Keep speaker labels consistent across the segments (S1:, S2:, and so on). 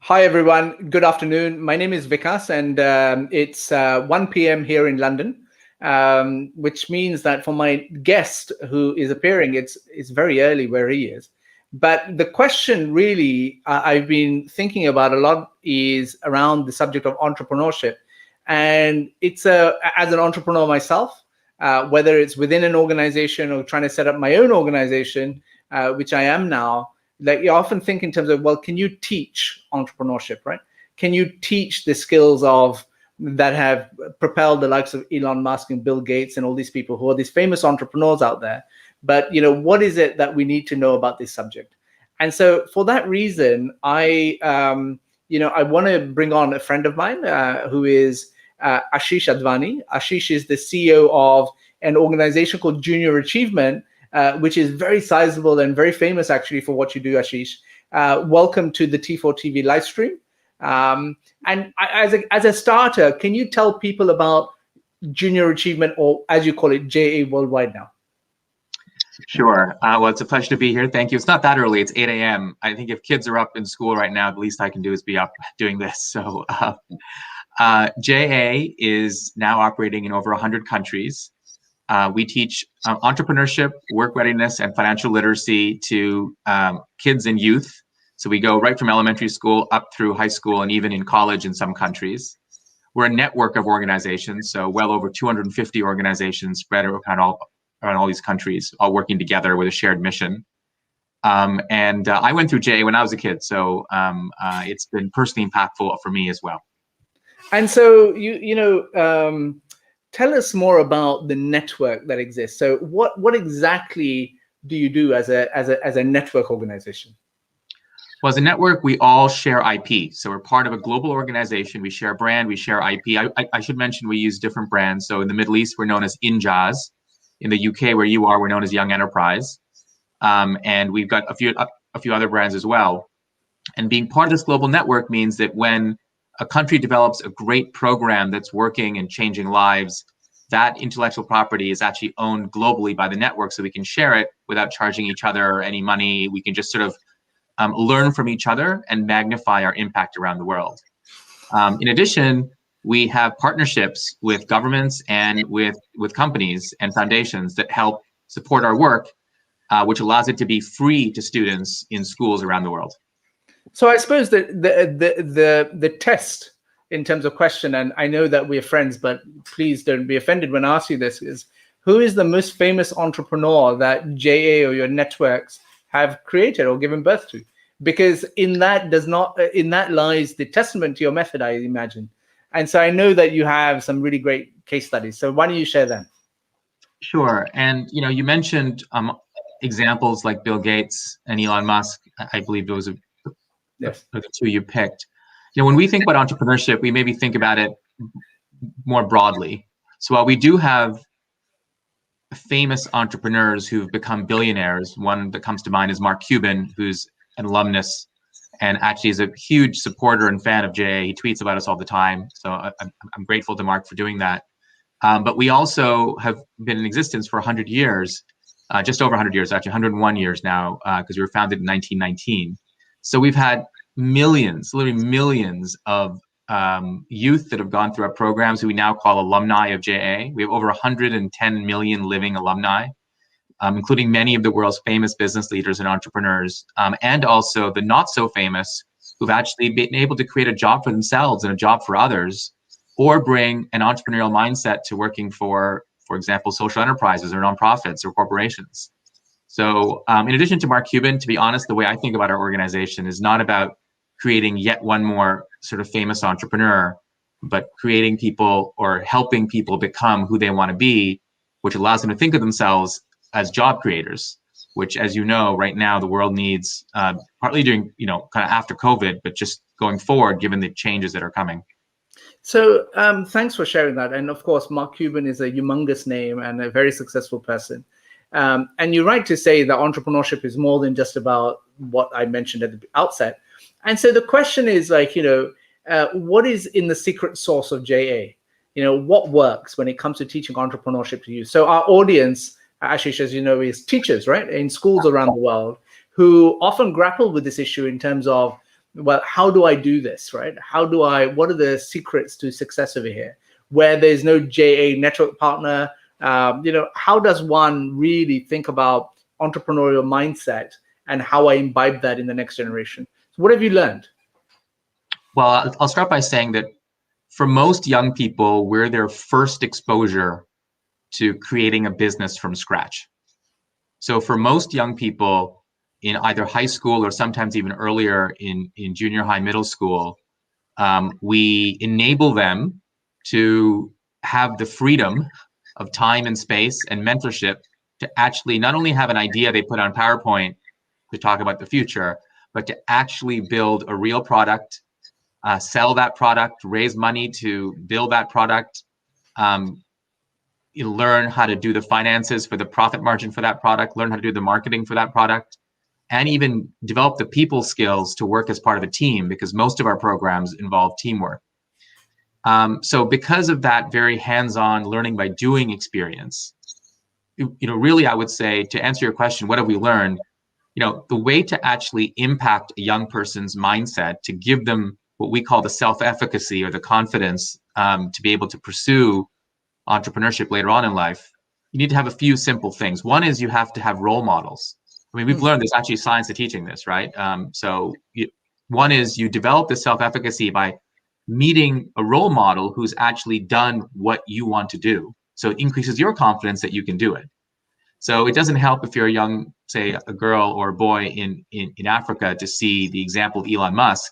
S1: Hi, everyone. Good afternoon. My name is Vikas, and it's 1 p.m. here in London, which means that for my guest who is appearing, it's very early where he is. But the question really I've been thinking about a lot is around the subject of entrepreneurship. And as an entrepreneur myself, whether it's within an organization or trying to set up my own organization, which I am now, like you often think in terms of, well, can you teach entrepreneurship, right? Can you teach the skills that have propelled the likes of Elon Musk and Bill Gates and all these people who are these famous entrepreneurs out there? But what is it that we need to know about this subject? And so for that reason, I want to bring on a friend of mine who is Asheesh Advani. Asheesh is the CEO of an organization called Junior Achievement, which is very sizable and very famous actually for what you do, Asheesh. Welcome to the T4 TV live stream. As a starter, can you tell people about Junior Achievement, or as you call it, JA Worldwide now?
S2: Sure. Well, it's a pleasure to be here. Thank you. It's not that early. It's 8 a.m. I think if kids are up in school right now, the least I can do is be up doing this. So JA is now operating in over 100 countries. We teach entrepreneurship, work readiness, and financial literacy to kids and youth. So we go right from elementary school up through high school and even in college in some countries. We're a network of organizations, so well over 250 organizations spread around all these countries, all working together with a shared mission. I went through JA when I was a kid, so it's been personally impactful for me as well.
S1: And so tell us more about the network that exists. So what exactly do you do as a network organization?
S2: Well, as a network, we all share IP. So we're part of a global organization. We share brand, we share IP. I should mention we use different brands. So in the Middle East, we're known as Injaz. In the UK, where you are, we're known as Young Enterprise. And we've got a few other brands as well. And being part of this global network means that when a country develops a great program that's working and changing lives, that intellectual property is actually owned globally by the network, so we can share it without charging each other any money. We can just sort of learn from each other and magnify our impact around the world. In addition, we have partnerships with governments and with companies and foundations that help support our work, which allows it to be free to students in schools around the world.
S1: So I suppose that the test in terms of question, and I know that we're friends, but please don't be offended when I ask you this, is who is the most famous entrepreneur that JA or your networks have created or given birth to? Because in that lies the testament to your method, I imagine. And so I know that you have some really great case studies. So why don't you share them?
S2: Sure. And you mentioned examples like Bill Gates and Elon Musk. I believe those are
S1: yes,
S2: the two you picked. When we think about entrepreneurship, we maybe think about it more broadly. So while we do have famous entrepreneurs who've become billionaires, one that comes to mind is Mark Cuban, who's an alumnus and actually is a huge supporter and fan of JA. He tweets about us all the time. So I'm grateful to Mark for doing that. But we also have been in existence for 100 years, just over 100 years, actually 101 years now, because we were founded in 1919. So we've had millions, literally millions of youth that have gone through our programs who we now call alumni of JA. We have over 110 million living alumni, including many of the world's famous business leaders and entrepreneurs, and also the not so famous who've actually been able to create a job for themselves and a job for others, or bring an entrepreneurial mindset to working for example, social enterprises or nonprofits or corporations. So in addition to Mark Cuban, to be honest, the way I think about our organization is not about creating yet one more sort of famous entrepreneur, but creating people or helping people become who they want to be, which allows them to think of themselves as job creators, which, as you know, right now the world needs, partly during, kind of after COVID, but just going forward, given the changes that are coming.
S1: So thanks for sharing that. And of course, Mark Cuban is a humongous name and a very successful person. And you're right to say that entrepreneurship is more than just about what I mentioned at the outset. And so the question is what is in the secret sauce of JA? What works when it comes to teaching entrepreneurship to you? So our audience, Asheesh, as you know, is teachers, right, in schools around the world who often grapple with this issue in terms of well, how do I do this, right? What are the secrets to success over here? Where there's no JA network partner, how does one really think about entrepreneurial mindset and how I imbibe that in the next generation? So what have you learned?
S2: Well, I'll start by saying that for most young people, we're their first exposure to creating a business from scratch. So for most young people in either high school or sometimes even earlier in junior high, middle school, we enable them to have the freedom of time and space and mentorship to actually not only have an idea they put on PowerPoint to talk about the future, but to actually build a real product, sell that product, raise money to build that product, learn how to do the finances for the profit margin for that product, learn how to do the marketing for that product, and even develop the people skills to work as part of a team, because most of our programs involve teamwork. So because of that very hands-on learning by doing experience, really I would say, to answer your question, what have we learned? The way to actually impact a young person's mindset, to give them what we call the self-efficacy or the confidence to be able to pursue entrepreneurship later on in life, you need to have a few simple things. One is you have to have role models. I mean, we've learned there's actually science to teaching this, right? One is you develop the self-efficacy by meeting a role model who's actually done what you want to do. So it increases your confidence that you can do it. So it doesn't help if you're a young, say, a girl or a boy in Africa to see the example of Elon Musk,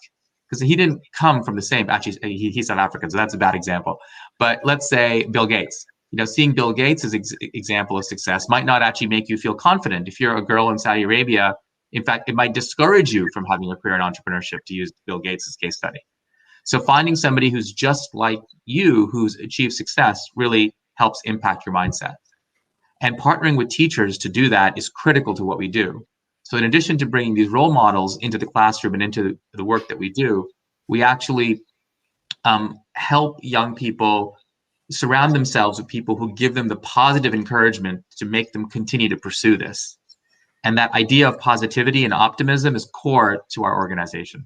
S2: because he didn't come from the same, actually, he's South African, so that's a bad example. But let's say Bill Gates. Seeing Bill Gates' example of success might not actually make you feel confident. If you're a girl in Saudi Arabia, in fact, it might discourage you from having a career in entrepreneurship, to use Bill Gates' case study. So finding somebody who's just like you, who's achieved success, really helps impact your mindset. And partnering with teachers to do that is critical to what we do. So in addition to bringing these role models into the classroom and into the work that we do, we actually help young people surround themselves with people who give them the positive encouragement to make them continue to pursue this. And that idea of positivity and optimism is core to our organization.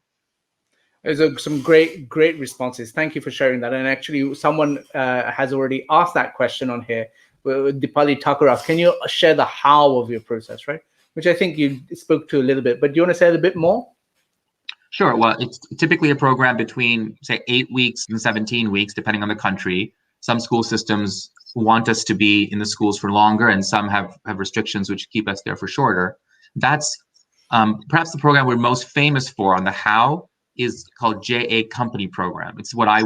S1: There's some great responses. Thank you for sharing that. And actually, someone has already asked that question on here. Dipali Thakur, can you share the how of your process, right? Which I think you spoke to a little bit, but do you want to say a bit more?
S2: Sure. Well, it's typically a program between, say, 8 weeks and 17 weeks, depending on the country. Some school systems want us to be in the schools for longer, and some have restrictions which keep us there for shorter. That's perhaps the program we're most famous for on the how is called JA Company Program. It's what I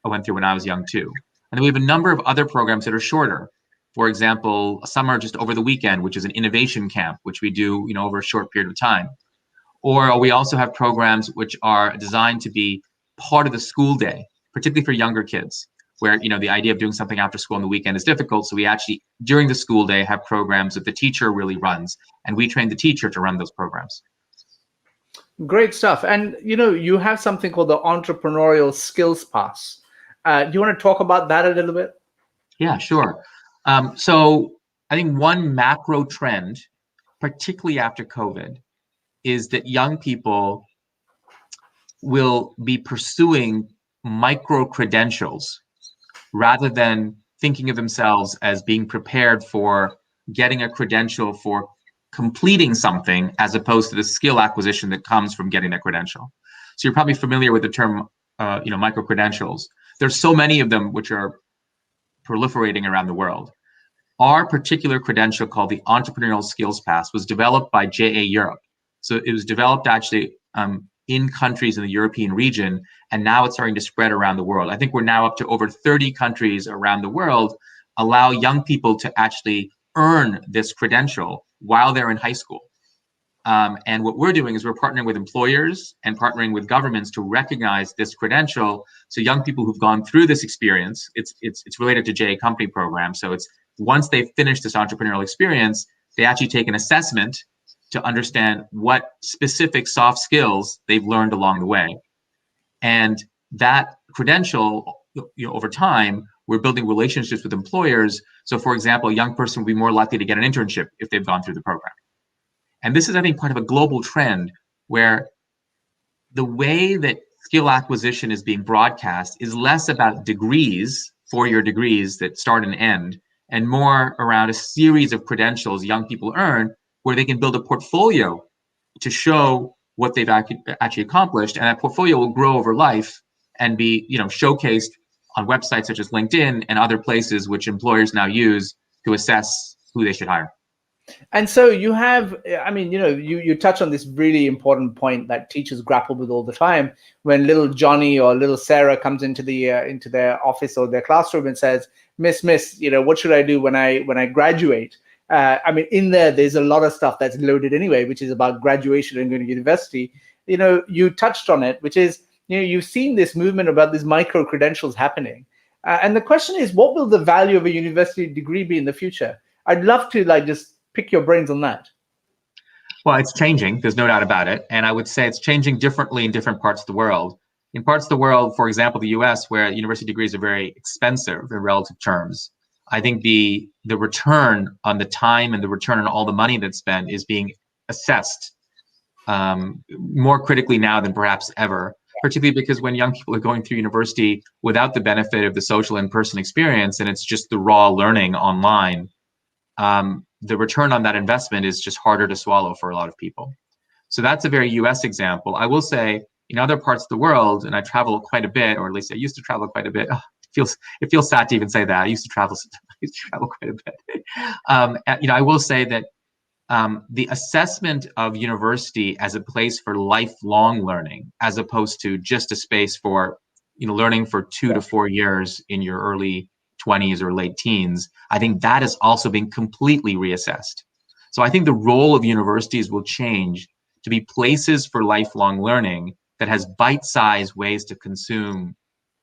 S2: went through when I was young too. And then we have a number of other programs that are shorter. For example, some are just over the weekend, which is an innovation camp, which we do, over a short period of time. Or we also have programs which are designed to be part of the school day, particularly for younger kids, where the idea of doing something after school on the weekend is difficult. So we actually, during the school day, have programs that the teacher really runs, and we train the teacher to run those programs.
S1: Great stuff. And you have something called the Entrepreneurial Skills Pass. Do you want to talk about that a little bit?
S2: Yeah, sure. So I think one macro trend, particularly after COVID, is that young people will be pursuing micro credentials rather than thinking of themselves as being prepared for getting a credential for completing something, as opposed to the skill acquisition that comes from getting a credential. So you're probably familiar with the term, micro credentials. There's so many of them which are proliferating around the world. Our particular credential, called the Entrepreneurial Skills Pass, was developed by JA Europe. So it was developed actually in countries in the European region, and now it's starting to spread around the world. I think we're now up to over 30 countries around the world allow young people to actually earn this credential while they're in high school. And what we're doing is we're partnering with employers and partnering with governments to recognize this credential. So young people who've gone through this experience, it's related to JA Company Program. So it's once they've finished this entrepreneurial experience, they actually take an assessment to understand what specific soft skills they've learned along the way. And that credential, over time, we're building relationships with employers. So for example, a young person will be more likely to get an internship if they've gone through the program. And this is, I think, part of a global trend where the way that skill acquisition is being broadcast is less about degrees, 4-year degrees that start and end, and more around a series of credentials young people earn where they can build a portfolio to show what they've actually accomplished. And that portfolio will grow over life and be, showcased on websites such as LinkedIn and other places which employers now use to assess who they should hire.
S1: And so you have, I mean, you touch on this really important point that teachers grapple with all the time. When little Johnny or little Sarah comes into their office or their classroom and says, Miss, what should I do when I graduate? I mean, there's a lot of stuff that's loaded anyway, which is about graduation and going to university. You touched on it, which is, you've seen this movement about these micro credentials happening. And the question is, what will the value of a university degree be in the future? I'd love to just pick your brains on that.
S2: Well, it's changing. There's no doubt about it. And I would say it's changing differently in different parts of the world. In parts of the world, for example, the US, where university degrees are very expensive in relative terms, I think the return on the time and the return on all the money that's spent is being assessed more critically now than perhaps ever, particularly because when young people are going through university without the benefit of the social in-person experience and it's just the raw learning online, the return on that investment is just harder to swallow for a lot of people. So that's a very US example. I will say in other parts of the world, and I travel quite a bit, or at least I used to travel quite a bit. It feels sad to even say that. I used to travel quite a bit. I will say that the assessment of university as a place for lifelong learning, as opposed to just a space for learning for 2 to 4 years in your early 20s or late teens, I think that is also being completely reassessed. So I think the role of universities will change to be places for lifelong learning that has bite-sized ways to consume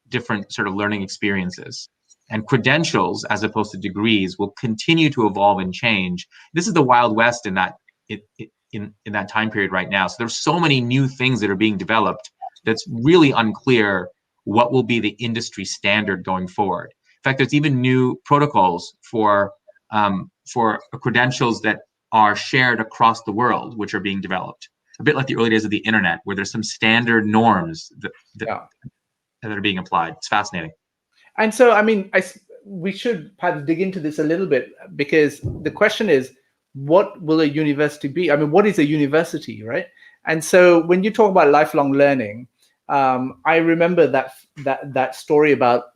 S2: different sort of learning experiences. And credentials, as opposed to degrees, will continue to evolve and change. This is the Wild West in that in that time period right now. So there's so many new things that are being developed that's really unclear what will be the industry standard going forward. In fact, there's even new protocols for credentials that are shared across the world, which are being developed. A bit like the early days of the internet, where there's some standard norms that are being applied. It's fascinating.
S1: And so, I mean, we should perhaps dig into this a little bit, because the question is, what will a university be? I mean, what is a university, right? And so when you talk about lifelong learning, I remember that story about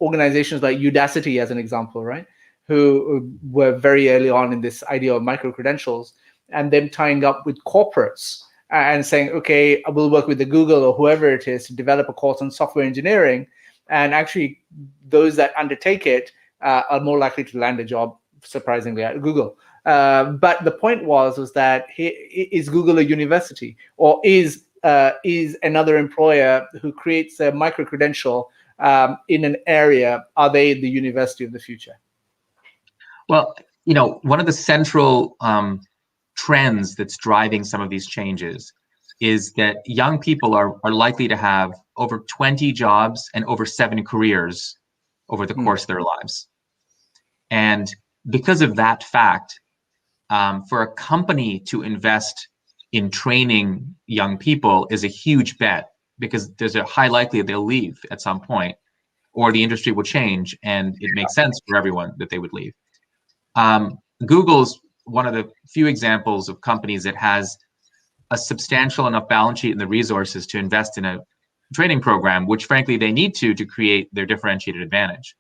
S1: organizations like Udacity as an example, right? Who were very early on in this idea of micro-credentials, and them tying up with corporates and saying, okay, I will work with the Google or whoever it is to develop a course on software engineering. And actually, those that undertake it are more likely to land a job, surprisingly, at Google. But the point was that is Google a university, or is another employer who creates a micro-credential in an area, are they the university of the future?
S2: Well, one of the central trends that's driving some of these changes is that young people are likely to have over 20 jobs and over 7 careers over the course of their lives. And because of that fact, for a company to invest in training young people is a huge bet, because there's a high likelihood they'll leave at some point, or the industry will change, and it makes sense for everyone that they would leave. Google's one of the few examples of companies that has a substantial enough balance sheet and the resources to invest in a training program, which frankly they need to create their differentiated advantage.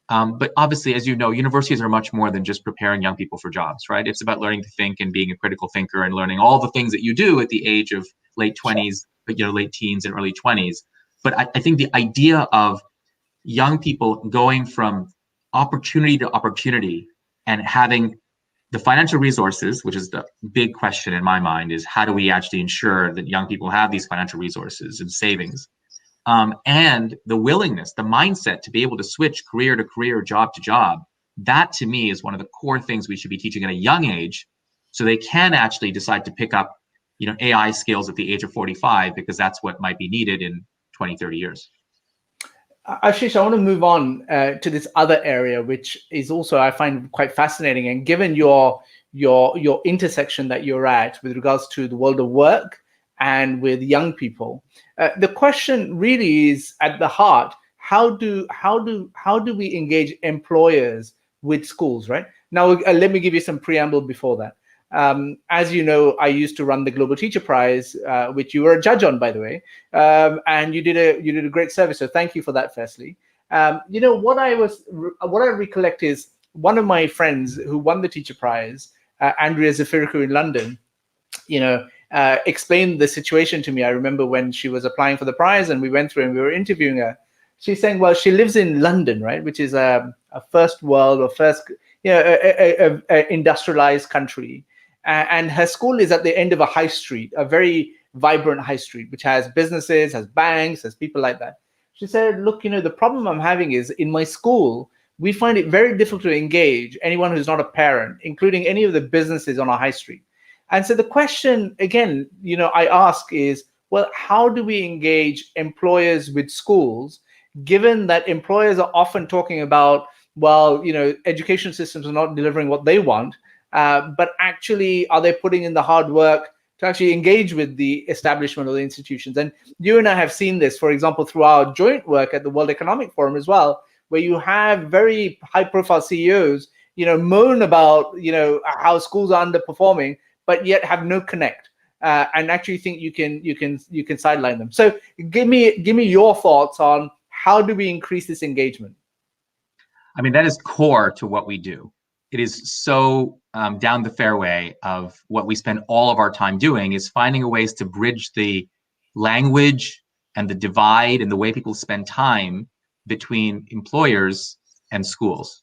S2: But obviously, as you know, universities are much more than just preparing young people for jobs, right? It's about learning to think and being a critical thinker and learning all the things that you do at the age of late 20s, late teens and early 20s. But I think the idea of young people going from opportunity to opportunity and having the financial resources, which is the big question in my mind, is how do we actually ensure that young people have these financial resources and savings, and the willingness, the mindset to be able to switch career to career, job to job. That to me is one of the core things we should be teaching at a young age, so they can actually decide to pick up, AI skills at the age of 45, because that's what might be needed in 20, 30 years.
S1: Asheesh, I want to move on to this other area, which is also, I find, quite fascinating. And given your intersection that you're at with regards to the world of work and with young people. The question really is at the heart: how do we engage employers with schools? Right now, let me give you some preamble before that. As you know, I used to run the Global Teacher Prize, which you were a judge on, by the way, and you did a great service. So thank you for that. Firstly, what I recollect is one of my friends who won the Teacher Prize, Andrea Zafiriku in London, explained the situation to me. I remember when she was applying for the prize and we went through and we were interviewing her. She's saying, well, she lives in London, right, which is a first world or first, a industrialized country. And her school is at the end of a high street, a very vibrant high street, which has businesses, has banks, has people like that. She said, look, the problem I'm having is in my school, we find it very difficult to engage anyone who's not a parent, including any of the businesses on our high street. And so the question, again, I ask is, well, how do we engage employers with schools, given that employers are often talking about, well, education systems are not delivering what they want, but actually, are they putting in the hard work to actually engage with the establishment of the institutions? And you and I have seen this, for example, through our joint work at the World Economic Forum as well, where you have very high-profile CEOs, moan about, how schools are underperforming, but yet have no connect, and actually think you can sideline them. So give me your thoughts on how do we increase this engagement?
S2: I mean, that is core to what we do. It is so down the fairway of what we spend all of our time doing, is finding ways to bridge the language and the divide and the way people spend time between employers and schools,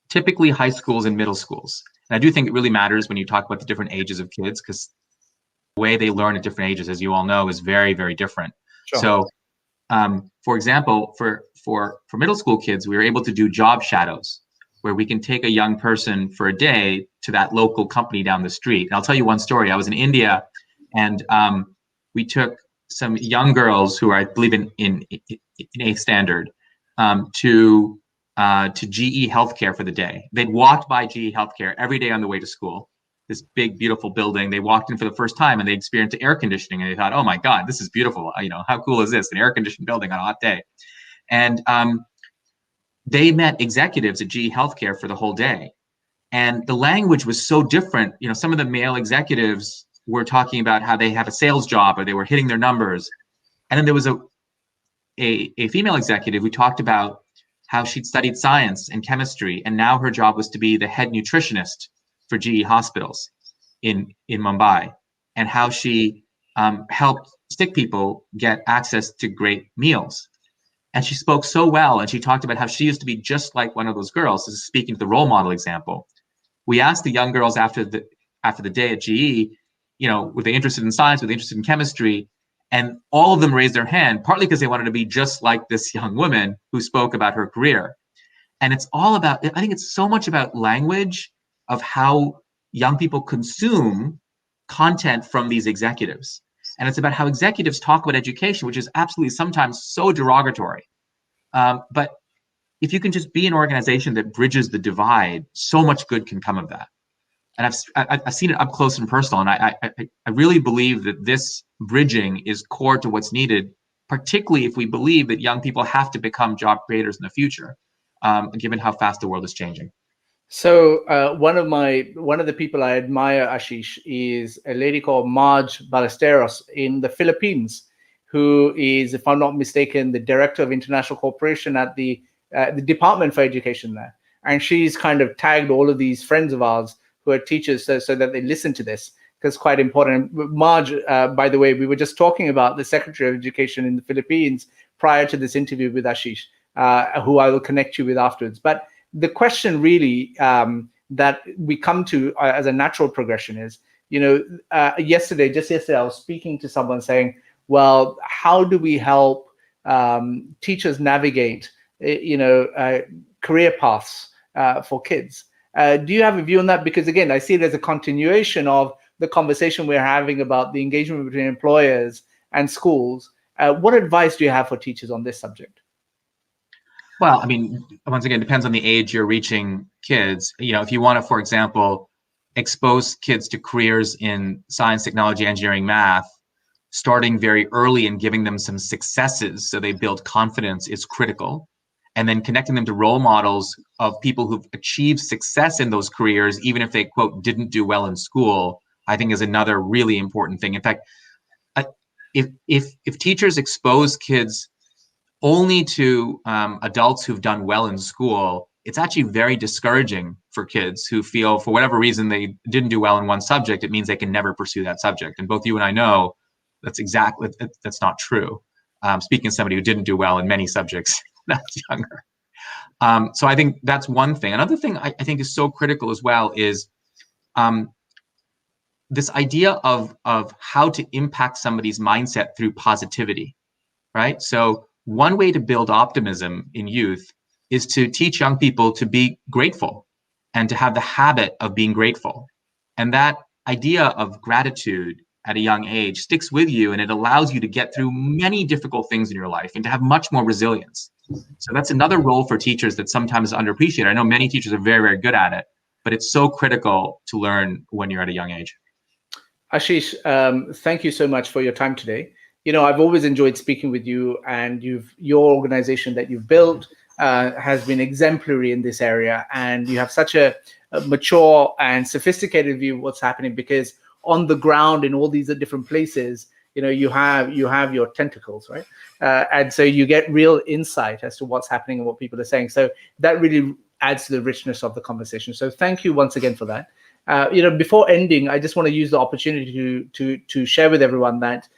S2: typically high schools and middle schools. And I do think it really matters when you talk about the different ages of kids, because the way they learn at different ages, as you all know, is very, very different. Sure. So, for example, for middle school kids, we were able to do job shadows, where we can take a young person for a day to that local company down the street. And I'll tell you one story. I was in India, and we took some young girls who are, I believe, in 8th standard to GE Healthcare for the day. They'd walked by GE Healthcare every day on the way to school, this big, beautiful building. They walked in for the first time and they experienced air conditioning, and they thought, oh my God, this is beautiful. How cool is this? An air-conditioned building on a hot day. And they met executives at GE Healthcare for the whole day. And the language was so different. Some of the male executives were talking about how they have a sales job or they were hitting their numbers. And then there was a female executive who talked about how she'd studied science and chemistry, and now her job was to be the head nutritionist for GE hospitals in Mumbai, and how she helped sick people get access to great meals. And she spoke so well, and she talked about how she used to be just like one of those girls. This is speaking to the role model example. We asked the young girls after the day at GE, were they interested in science? Were they interested in chemistry? And all of them raised their hand, partly because they wanted to be just like this young woman who spoke about her career. And it's all about, I think it's so much about language, of how young people consume content from these executives. And it's about how executives talk about education, which is absolutely sometimes so derogatory. But if you can just be an organization that bridges the divide, so much good can come of that. And I've seen it up close and personal. And I really believe that this bridging is core to what's needed, particularly if we believe that young people have to become job creators in the future, given how fast the world is changing.
S1: So one of the people I admire, Asheesh, is a lady called Marge Ballesteros in the Philippines, who is, if I'm not mistaken, the director of international cooperation at the Department for Education there. And she's kind of tagged all of these friends of ours who are teachers so that they listen to this, because it's quite important. Marge, by the way, we were just talking about the Secretary of Education in the Philippines prior to this interview with Asheesh, who I will connect you with afterwards. But the question really that we come to as a natural progression is, yesterday, I was speaking to someone saying, well, how do we help teachers navigate, career paths for kids? Do you have a view on that? Because again, I see it as a continuation of the conversation we're having about the engagement between employers and schools. What advice do you have for teachers on this subject?
S2: Well, I mean, once again, it depends on the age you're reaching kids. If you want to, for example, expose kids to careers in science, technology, engineering, math, starting very early and giving them some successes so they build confidence is critical. And then connecting them to role models of people who've achieved success in those careers, even if they, quote, didn't do well in school, I think is another really important thing. In fact, if teachers expose kids only to adults who've done well in school, it's actually very discouraging for kids who feel, for whatever reason, they didn't do well in one subject. It means they can never pursue that subject. And both you and I know that's not true. Speaking as somebody who didn't do well in many subjects when I was younger. So I think that's one thing. Another thing I think is so critical as well is this idea of how to impact somebody's mindset through positivity, right? So one way to build optimism in youth is to teach young people to be grateful and to have the habit of being grateful. And that idea of gratitude at a young age sticks with you, and it allows you to get through many difficult things in your life and to have much more resilience. So that's another role for teachers that sometimes is underappreciated. I know many teachers are very, very good at it, but it's so critical to learn when you're at a young age.
S1: Asheesh, thank you so much for your time today. You know, I've always enjoyed speaking with you, and your organization that you've built has been exemplary in this area, and you have such a mature and sophisticated view of what's happening, because on the ground in all these different places, you know, you have your tentacles, right? And so you get real insight as to what's happening and what people are saying. So that really adds to the richness of the conversation. So thank you once again for that. You know, before ending, I just want to use the opportunity to share with everyone that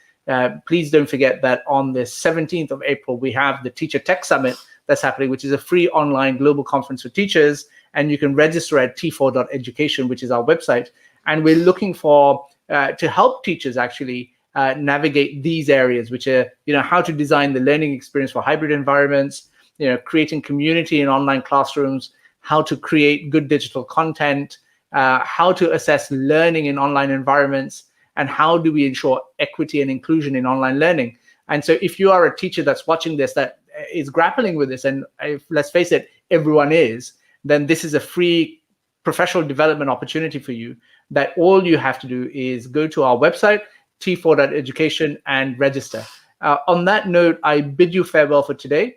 S1: please don't forget that on the 17th of April, we have the Teacher Tech Summit that's happening, which is a free online global conference for teachers. And you can register at t4.education, which is our website. And we're looking for to help teachers actually navigate these areas, which are, you know, how to design the learning experience for hybrid environments, you know, creating community in online classrooms, how to create good digital content, how to assess learning in online environments, and how do we ensure equity and inclusion in online learning. And so if you are a teacher that's watching this, that is grappling with this, and let's face it, everyone is, then this is a free professional development opportunity for you, that all you have to do is go to our website, t4.education, and register. On that note, I bid you farewell for today.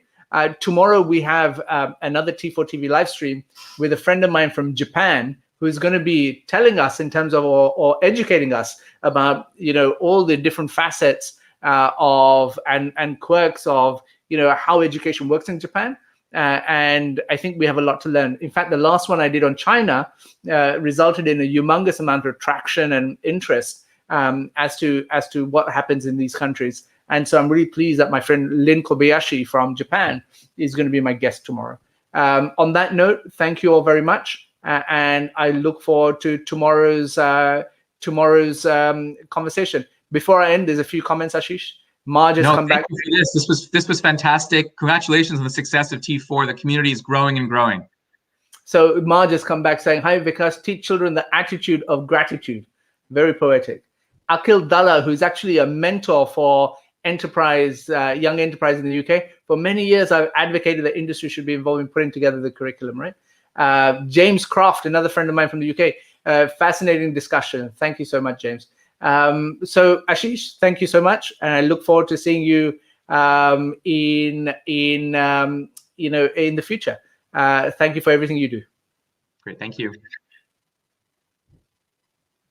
S1: Tomorrow we have another T4 TV live stream with a friend of mine from Japan, who is going to be telling us in terms of, or educating us about, you know, all the different facets of and quirks of, you know, how education works in Japan. And I think we have a lot to learn. In fact, the last one I did on China resulted in a humongous amount of traction and interest as to what happens in these countries. And so I'm really pleased that my friend Lin Kobayashi from Japan is going to be my guest tomorrow. On that note, thank you all very much. And I look forward to tomorrow's conversation. Before I end, there's a few comments, Asheesh. Marge has come back.
S2: Thank you for this was fantastic. Congratulations on the success of T4. The community is growing and growing.
S1: So Marge has come back saying, "Hi Vikas, teach children the attitude of gratitude." Very poetic. Akhil Dalla, who's actually a mentor for enterprise, young enterprise in the UK. For many years, I've advocated that industry should be involved in putting together the curriculum, right? James Croft, another friend of mine from the UK. Fascinating discussion. Thank you so much, James. So Asheesh, thank you so much, and I look forward to seeing you in the future. Thank you for everything you do.
S2: Great, thank you.